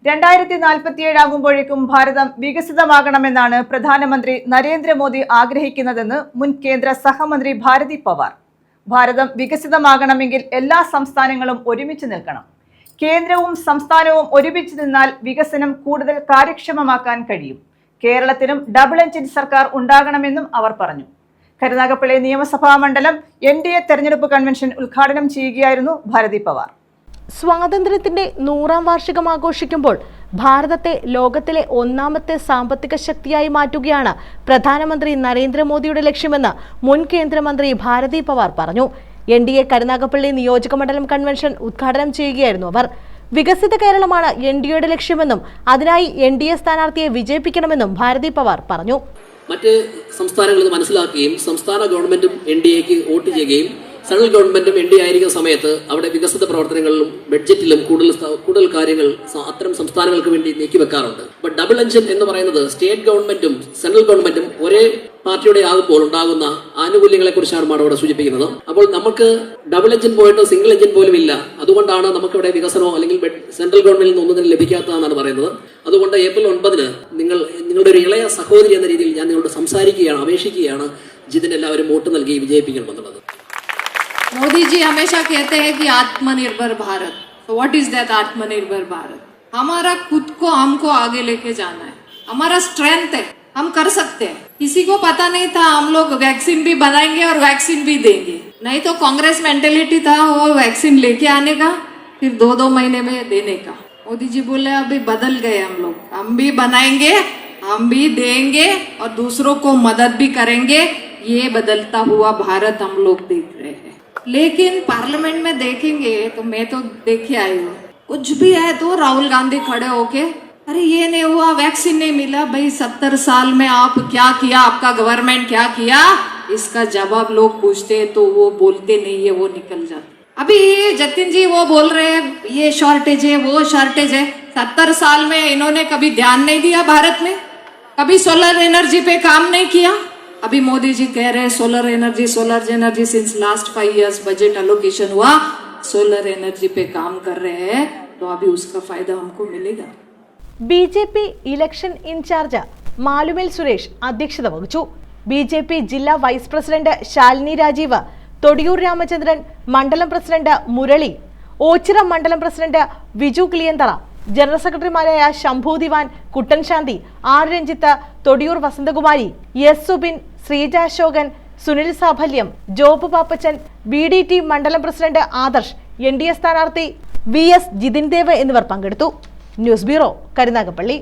2047 ആകുമ്പോഴേക്കും ഭാരതം വികസിതമാകണമെന്നാണ് പ്രധാനമന്ത്രി നരേന്ദ്രമോദി ആഗ്രഹിക്കുന്നതെന്ന് മുൻ കേന്ദ്ര സഹമന്ത്രി ഭാരതി പവാർ. ഭാരതം വികസിതമാകണമെങ്കിൽ എല്ലാ സംസ്ഥാനങ്ങളും ഒരുമിച്ച് നിൽക്കണം. കേന്ദ്രവും സംസ്ഥാനവും ഒരുമിച്ച് നിന്നാൽ വികസനം കൂടുതൽ കാര്യക്ഷമമാക്കാൻ കഴിയും. കേരളത്തിനും ഡബിൾ എഞ്ചിൻ സർക്കാർ ഉണ്ടാകണമെന്നും അവർ പറഞ്ഞു. കരുനാഗപ്പള്ളി നിയമസഭാ മണ്ഡലം NDA തെരഞ്ഞെടുപ്പ് കൺവെൻഷൻ ഉദ്ഘാടനം ചെയ്യുകയായിരുന്നു ഭാരതി പവാർ. സ്വാതന്ത്ര്യത്തിന്റെ 100ാം വാർഷികം ആഘോഷിക്കുമ്പോൾ ഭാരതത്തെ ലോകത്തിലെ ഒന്നാമത്തെ സാമ്പത്തിക ശക്തിയായി മാറ്റുകയാണ് പ്രധാനമന്ത്രി നരേന്ദ്രമോദിയുടെ ലക്ഷ്യമെന്ന് മുൻ കേന്ദ്രമന്ത്രി ഭാരതി പവാർ പറഞ്ഞു. NDA കരുനാഗപ്പള്ളി നിയോജക മണ്ഡലം കൺവെൻഷൻ ഉദ്ഘാടനം ചെയ്യുകയായിരുന്നു അവർ. വികസിത കേരളമാണ് NDAയുടെ ലക്ഷ്യമെന്നും അതിനായി NDA സ്ഥാനാർത്ഥിയെ വിജയിപ്പിക്കണമെന്നും ഭാരതി പവാർ പറഞ്ഞു. മറ്റ് സംസ്ഥാനങ്ങളിൽ മനസ്സിലാക്കുകയും സംസ്ഥാന ഗവൺമെന്റും NDAക്ക് വോട്ട് ചെയ്യുകയും സെൻട്രൽ ഗവൺമെന്റും NDA ആയിരിക്കുന്ന സമയത്ത് അവിടെ വികസന പ്രവർത്തനങ്ങളിലും ബഡ്ജറ്റിലും കൂടുതൽ കാര്യങ്ങൾ അത്തരം സംസ്ഥാനങ്ങൾക്ക് വേണ്ടി നീക്കിവെക്കാറുണ്ട്. ബട്ട് ഡബിൾ എഞ്ചിൻ എന്ന് പറയുന്നത് സ്റ്റേറ്റ് ഗവൺമെന്റും സെൻട്രൽ ഗവൺമെന്റും ഒരേ പാർട്ടിയുടെ ആകുമ്പോൾ ഉണ്ടാകുന്ന ആനുകൂല്യങ്ങളെ കുറിച്ചാണ് അവിടെ സൂചിപ്പിക്കുന്നത്. അപ്പോൾ നമുക്ക് ഡബിൾ എഞ്ചിൻ പോയിട്ട് സിംഗിൾ എഞ്ചിൻ പോലും ഇല്ല. അതുകൊണ്ടാണ് നമുക്കിവിടെ വികസനമോ അല്ലെങ്കിൽ സെൻട്രൽ ഗവൺമെന്റിൽ നിന്ന് ഒന്നും ലഭിക്കാത്തതെന്നാണ് പറയുന്നത്. അതുകൊണ്ട് ഏപ്രിൽ 9 നിങ്ങളുടെ ഒരു ഇളയ സഹോദരി എന്ന രീതിയിൽ ഞാൻ നിങ്ങളോട് സംസാരിക്കുകയാണ്, അപേക്ഷിക്കുകയാണ്, ജിതിന് എല്ലാവരും വോട്ട് നൽകി വിജയിപ്പിക്കണമെന്നുള്ളത്. मोदी जी हमेशा कहते हैं कि आत्मनिर्भर भारत. तो व्हाट इज दैट आत्मनिर्भर भारत? हमारा खुद को हमको आगे लेके जाना है. हमारा स्ट्रेंथ है, हम कर सकते हैं. किसी को पता नहीं था हम लोग वैक्सीन भी बनाएंगे और वैक्सीन भी देंगे. नहीं तो कांग्रेस मेंटेलिटी था वो वैक्सीन लेके आने का फिर 2-2 महीने में देने का. मोदी जी बोले अभी बदल गए हम लोग, हम भी बनाएंगे, हम भी देंगे और दूसरों को मदद भी करेंगे. ये बदलता हुआ भारत हम लोग देख रहे हैं. लेकिन पार्लियामेंट में देखेंगे तो मैं तो देखे आई हूँ, कुछ भी है तो राहुल गांधी खड़े होके अरे ये नहीं हुआ, वैक्सीन नहीं मिला. भाई 70 साल में आप क्या किया, आपका गवर्नमेंट क्या किया, इसका जवाब लोग पूछते तो वो बोलते नहीं है, वो निकल जाते. अभी जतिन जी वो बोल रहे हैं ये शॉर्टेज है वो शॉर्टेज है. 70 साल में इन्होंने कभी ध्यान नहीं दिया भारत में, कभी सोलर एनर्जी पे काम नहीं किया. अभी मोदी जी कह रहे हैं solar energy since last 5 years budget allocation हुआ, सोलर एनर्जी पे काम कर रहे हैं, तो अभी उसका फायदा हमको मिलेगा. BJP ഇലക്ഷൻ ഇൻചാർജ് മാലുമേൽ സുരേഷ് അധ്യക്ഷത വഹിച്ചു. BJP ജില്ലാ വൈസ് പ്രസിഡന്റ് ശാലിനി രാജീവ്, തൊടിയൂർ രാമചന്ദ്രൻ, മണ്ഡലം പ്രസിഡന്റ് മുരളി, ഓച്ചിറ മണ്ഡലം പ്രസിഡന്റ് വിജു ക്ലിയന്തറ, ജനറൽ സെക്രട്ടറിമാരായ ശംഭു ദിവാൻ, കുട്ടൻ ശാന്തി, R രഞ്ജിത്ത്, തൊടിയൂർ വസന്തകുമാരി, S സുബിൻ, ശ്രീജ അശോകൻ, സുനിൽ സാഫല്യം, ജോബ് പാപ്പച്ചൻ, BDT മണ്ഡലം പ്രസിഡന്റ് ആദർശ്, NDA സ്ഥാനാർത്ഥി VS ജിതിൻ ദേവ് എന്നിവർ പങ്കെടുത്തു. News bureau, Karunagappally.